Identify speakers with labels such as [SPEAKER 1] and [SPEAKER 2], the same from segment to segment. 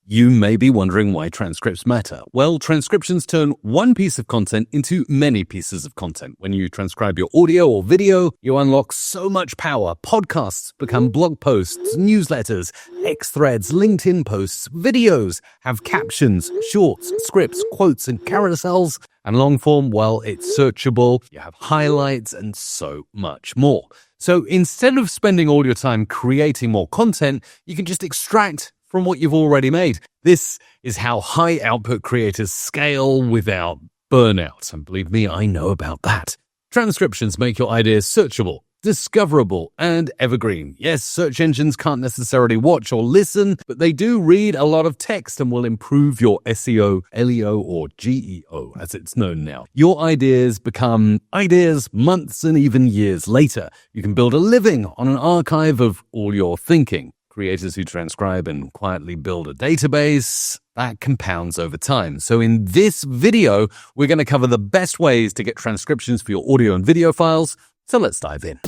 [SPEAKER 1] You may be wondering why transcripts matter. Well, transcriptions turn one piece of content into many pieces of content. When you transcribe your audio or video, you unlock so much power. Podcasts become blog posts, newsletters, X threads, LinkedIn posts, videos have captions, shorts, scripts, quotes, and carousels. And long form, well, it's searchable, you have highlights, and so much more. So instead of spending all your time creating more content, you can just extract from what you've already made. This is how high output creators scale without burnout. And believe me, I know about that. Transcriptions make your ideas searchable, discoverable, and evergreen. Yes, search engines can't necessarily watch or listen, but they do read a lot of text and will improve your SEO, LEO, or GEO, as it's known now. Your ideas become ideas months and even years later. You can build a living on an archive of all your thinking. Creators who transcribe and quietly build a database, that compounds over time. So in this video, we're going to cover the best ways to get transcriptions for your audio and video files. So let's dive in.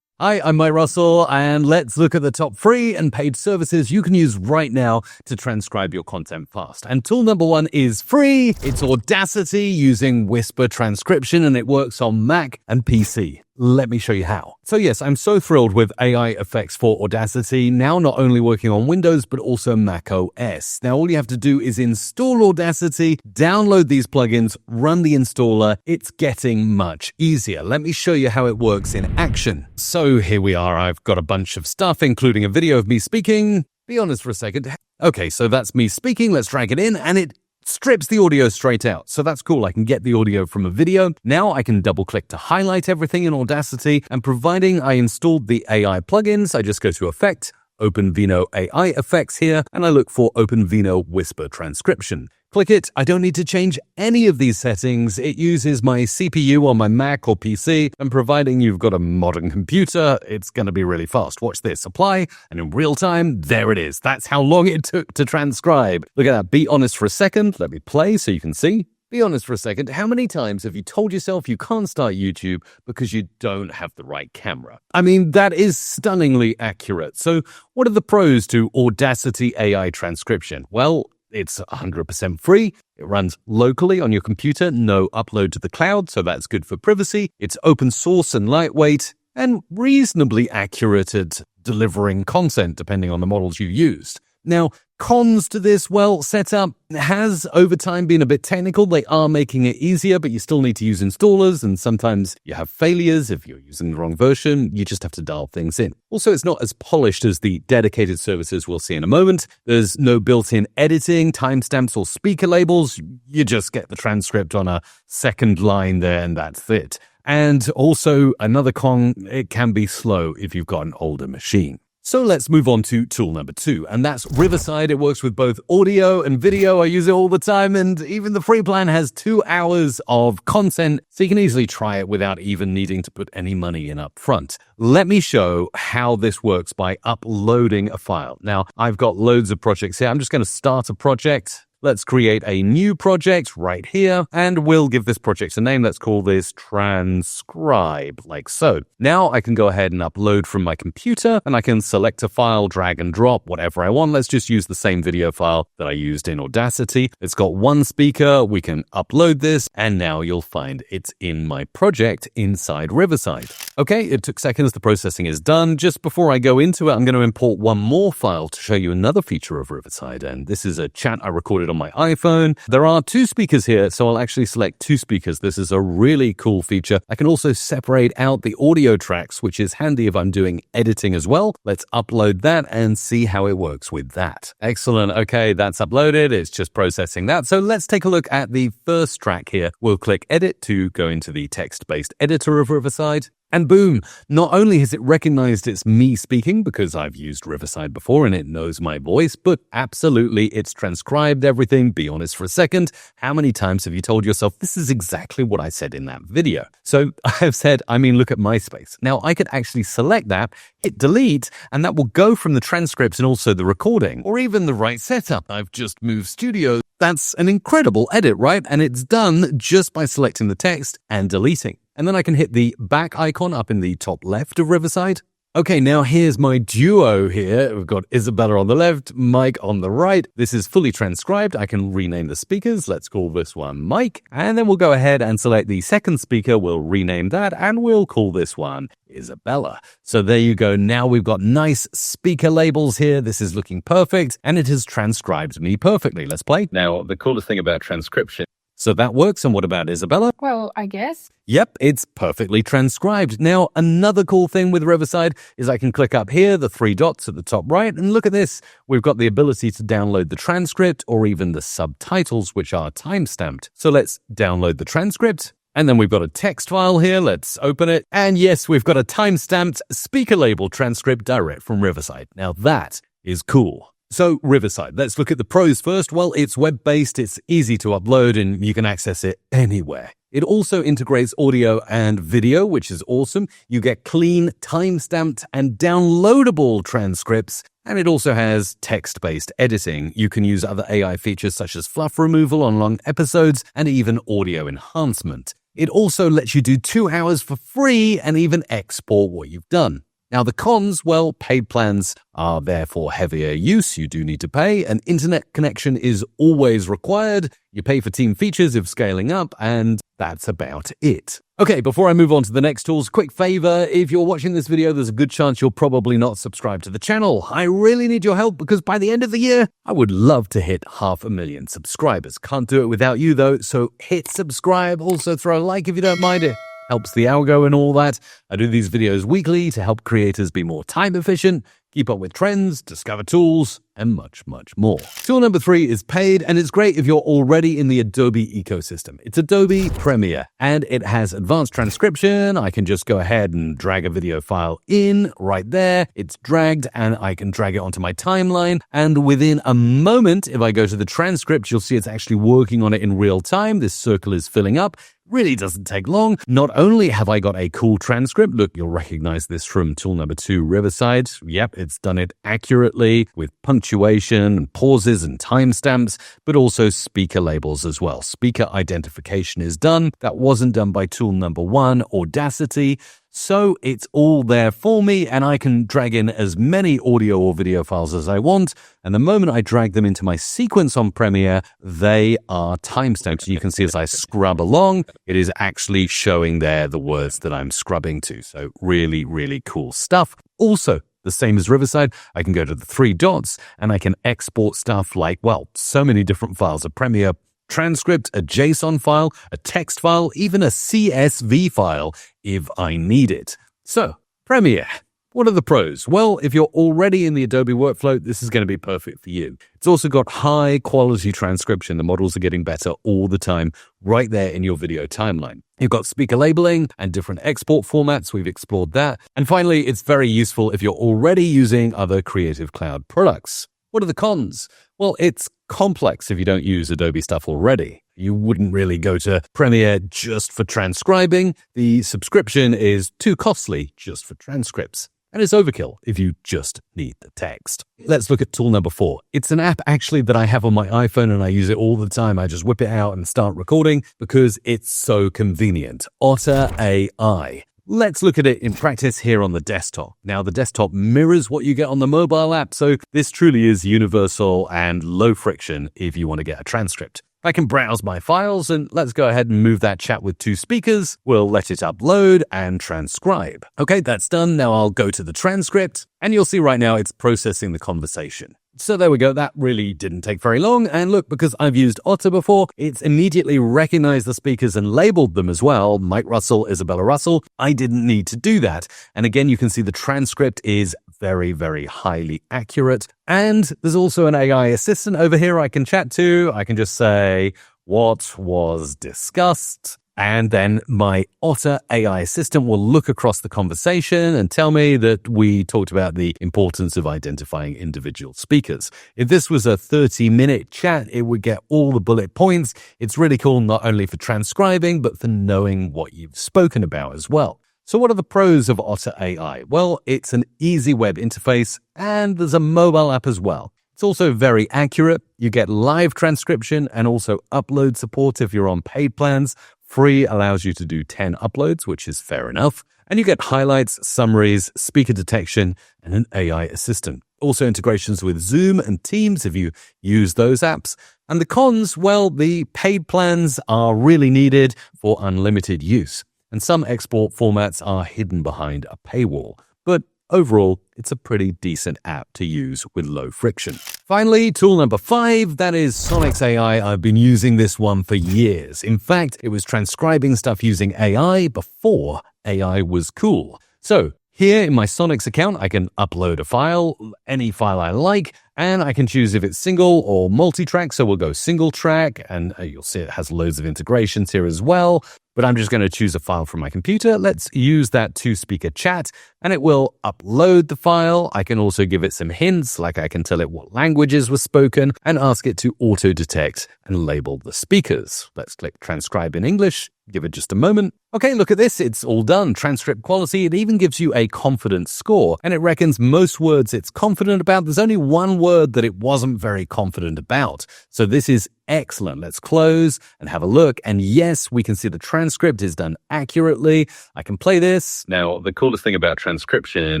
[SPEAKER 1] Hi, I'm Mike Russell, and let's look at the top free and paid services you can use right now to transcribe your content fast. And tool number one is free. It's Audacity using Whisper transcription, and it works on Mac and PC. Let me show you how. So yes, I'm so thrilled with AI effects for Audacity, now not only working on Windows, but also Mac OS. Now all you have to do is install Audacity, download these plugins, run the installer. It's getting much easier. Let me show you how it works in action. So here we are. I've got a bunch of stuff, including a video of me speaking. Be honest for a second. Okay, so that's me speaking. Let's drag it in, and it strips the audio straight out. So that's cool. I can get the audio from a video. Now I can double click to highlight everything in Audacity. And providing I installed the AI plugins, I just go to Effect, Open Vino AI Effects here, and I look for Open Vino Whisper Transcription. Click it. I don't need to change any of these settings. It uses my CPU on my Mac or PC, and providing you've got a modern computer, it's going to be really fast. Watch this. Apply, and in real time, there it is. That's how long it took to transcribe. Look at that. Be honest for a second. Let me play so you can see. Be honest for a second. How many times have you told yourself you can't start YouTube because you don't have the right camera? I mean, that is stunningly accurate. So what are the pros to Audacity AI transcription? Well, it's 100% free. It runs locally on your computer, no upload to the cloud, so that's good for privacy. It's open source and lightweight, and reasonably accurate at delivering content, depending on the models you used. Now, cons to this, well, setup has over time been a bit technical. They are making it easier, but you still need to use installers, and sometimes you have failures if you're using the wrong version. You just have to dial things in. Also, it's not as polished as the dedicated services we'll see in a moment. There's no built-in editing, timestamps, or speaker labels. You just get the transcript on a second line there, and that's it. And also, another con, it can be slow if you've got an older machine. So let's move on to tool number two, and that's Riverside. It works with both audio and video. I use it all the time, and even the free plan has 2 hours of content, so you can easily try it without even needing to put any money in up front. Let me show how this works by uploading a file. Now, I've got loads of projects here. I'm just going to start a project. Let's create a new project right here, and we'll give this project a name. Let's call this Transcribe, like so. Now I can go ahead and upload from my computer, and I can select a file, drag and drop, whatever I want. Let's just use the same video file that I used in Audacity. It's got one speaker. We can upload this, and now you'll find it's in my project inside Riverside. Okay, it took seconds. The processing is done. Just before I go into it, I'm going to import one more file to show you another feature of Riverside, and this is a chat I recorded on my iPhone. There are 2 speakers here, so I'll actually select 2 speakers. This is a really cool feature. I can also separate out the audio tracks, which is handy if I'm doing editing as well. Let's upload that and see how it works with that. Excellent. Okay, that's uploaded. It's just processing that. So let's take a look at the first track here. We'll click Edit to go into the text-based editor of Riverside. And boom, not only has it recognized it's me speaking because I've used Riverside before and it knows my voice, but absolutely it's transcribed everything. Be honest for a second. How many times have you told yourself, this is exactly what I said in that video? So I've said, look at my space. Now I could actually select that, hit delete, and that will go from the transcripts and also the recording, or even the right setup. I've just moved studios. That's an incredible edit, right? And it's done just by selecting the text and deleting. And then I can hit the back icon up in the top left of Riverside. Okay, now here's my duo here. We've got Isabella on the left, Mike on the right. This is fully transcribed. I can rename the speakers. Let's call this one Mike. And then we'll go ahead and select the second speaker. We'll rename that and we'll call this one Isabella. So there you go. Now we've got nice speaker labels here. This is looking perfect and it has transcribed me perfectly. Let's play. Now, the coolest thing about transcription. So that works. And what about Isabella?
[SPEAKER 2] Well, I guess.
[SPEAKER 1] Yep, it's perfectly transcribed. Now, another cool thing with Riverside is I can click up here, the three dots at the top right, and look at this. We've got the ability to download the transcript or even the subtitles, which are timestamped. So let's download the transcript. And then we've got a text file here. Let's open it. And yes, we've got a timestamped speaker label transcript direct from Riverside. Now that is cool. So Riverside, let's look at the pros first. Well, it's web-based, it's easy to upload, and you can access it anywhere. It also integrates audio and video, which is awesome. You get clean, time-stamped, and downloadable transcripts. And it also has text-based editing. You can use other AI features such as fluff removal on long episodes and even audio enhancement. It also lets you do 2 hours for free and even export what you've done. Now, the cons, well, paid plans are there for heavier use. You do need to pay. An internet connection is always required. You pay for team features if scaling up, and that's about it. Okay, before I move on to the next tools, quick favor. If you're watching this video, there's a good chance you'll probably not subscribe to the channel. I really need your help because by the end of the year, I would love to hit 500,000 subscribers. Can't do it without you, though, so hit subscribe. Also, throw a like if you don't mind it. Helps the algo and all that. I do these videos weekly to help creators be more time efficient, keep up with trends, discover tools, and much, much more. Tool number 3 is paid, and it's great if you're already in the Adobe ecosystem. It's Adobe Premiere, and it has advanced transcription. I can just go ahead and drag a video file in right there. It's dragged, and I can drag it onto my timeline. And within a moment, if I go to the transcript, you'll see it's actually working on it in real time. This circle is filling up. Really doesn't take long. Not only have I got a cool transcript, look, you'll recognize this from tool number 2, Riverside. Yep, it's done it accurately with punctuation and pauses and timestamps, but also speaker labels as well. Speaker identification is done. That wasn't done by tool number 1, Audacity. So it's all there for me, and I can drag in as many audio or video files as I want. And the moment I drag them into my sequence on Premiere, they are timestamped. You can see as I scrub along, it is actually showing there the words that I'm scrubbing to. So really, really cool stuff. Also, the same as Riverside, I can go to the 3 dots and I can export stuff like, well, so many different files of Premiere. Transcript, a JSON file, a text file, even a CSV file if I need it. So, Premiere. What are the pros? Well, if you're already in the Adobe workflow, this is going to be perfect for you. It's also got high quality transcription. The models are getting better all the time, right there in your video timeline. You've got speaker labeling and different export formats. We've explored that. And finally, it's very useful if you're already using other Creative Cloud products. What are the cons? Well, it's complex if you don't use Adobe stuff already. You wouldn't really go to Premiere just for transcribing. The subscription is too costly just for transcripts. And it's overkill if you just need the text. Let's look at tool number 4. It's an app actually that I have on my iPhone and I use it all the time. I just whip it out and start recording because it's so convenient. Otter.ai. Let's look at it in practice here on the desktop. Now, the desktop mirrors what you get on the mobile app, so this truly is universal and low friction if you want to get a transcript. I can browse my files, and let's go ahead and move that chat with 2 speakers. We'll let it upload and transcribe. Okay, that's done. Now I'll go to the transcript, and you'll see right now it's processing the conversation. So there we go. That really didn't take very long. And look, because I've used Otter before, it's immediately recognized the speakers and labeled them as well. Mike Russell, Isabella Russell. I didn't need to do that. And again, you can see the transcript is very, very highly accurate. And there's also an AI assistant over here I can chat to. I can just say, what was discussed? And then my Otter AI assistant will look across the conversation and tell me that we talked about the importance of identifying individual speakers. If this was a 30-minute chat, it would get all the bullet points. It's really cool not only for transcribing, but for knowing what you've spoken about as well. So what are the pros of Otter AI? Well, it's an easy web interface and there's a mobile app as well. It's also very accurate. You get live transcription and also upload support if you're on paid plans. Free allows you to do 10 uploads, which is fair enough. And you get highlights, summaries, speaker detection, and an AI assistant. Also integrations with Zoom and Teams if you use those apps. And the cons, well, the paid plans are really needed for unlimited use. And some export formats are hidden behind a paywall. But overall, it's a pretty decent app to use with low friction. Finally, tool number 5, that is Sonix.ai. I've been using this one for years. In fact, it was transcribing stuff using AI before AI was cool. So here in my Sonix account, I can upload a file, any file I like, and I can choose if it's single or multi-track. So we'll go single track, and you'll see it has loads of integrations here as well. But I'm just going to choose a file from my computer. Let's use that 2-speaker chat, and it will upload the file. I can also give it some hints, like I can tell it what languages were spoken and ask it to auto-detect and label the speakers. Let's click transcribe in English. Give it just a moment. Okay, look at this. It's all done. Transcript quality. It even gives you a confidence score, and it reckons most words it's confident about. There's only one word that it wasn't very confident about. So this is excellent. Let's close and have a look. And yes, we can see the transcript is done accurately. I can play this. Now, the coolest thing about transcription,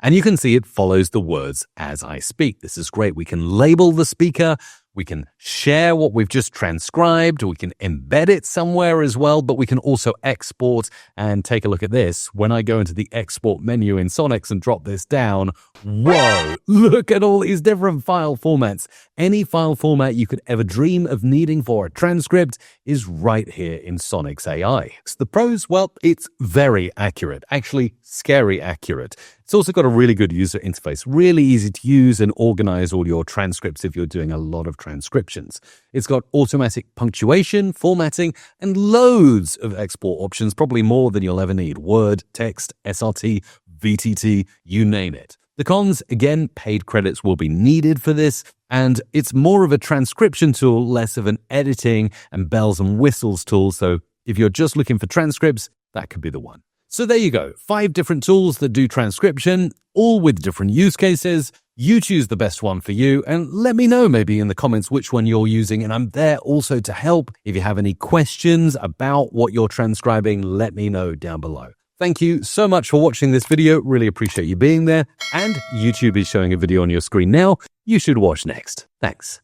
[SPEAKER 1] and you can see it follows the words as I speak. This is great. We can label the speaker. We can share what we've just transcribed. We can embed it somewhere as well, but we can also export. And take a look at this. When I go into the export menu in Sonix and drop this down, whoa, look at all these different file formats. Any file format you could ever dream of needing for a transcript is right here in Sonix.ai. So the pros, well, it's very accurate, actually scary accurate. It's also got a really good user interface, really easy to use and organize all your transcripts if you're doing a lot of transcriptions. It's got automatic punctuation, formatting, and loads of export options, probably more than you'll ever need. Word, text, SRT, VTT, you name it. The cons, again, paid credits will be needed for this, and it's more of a transcription tool, less of an editing and bells and whistles tool. So if you're just looking for transcripts, that could be the one. So there you go, 5 different tools that do transcription, all with different use cases. You choose the best one for you and let me know maybe in the comments which one you're using. And I'm there also to help. If you have any questions about what you're transcribing, let me know down below. Thank you so much for watching this video. Really appreciate you being there. And YouTube is showing a video on your screen now. You should watch next. Thanks.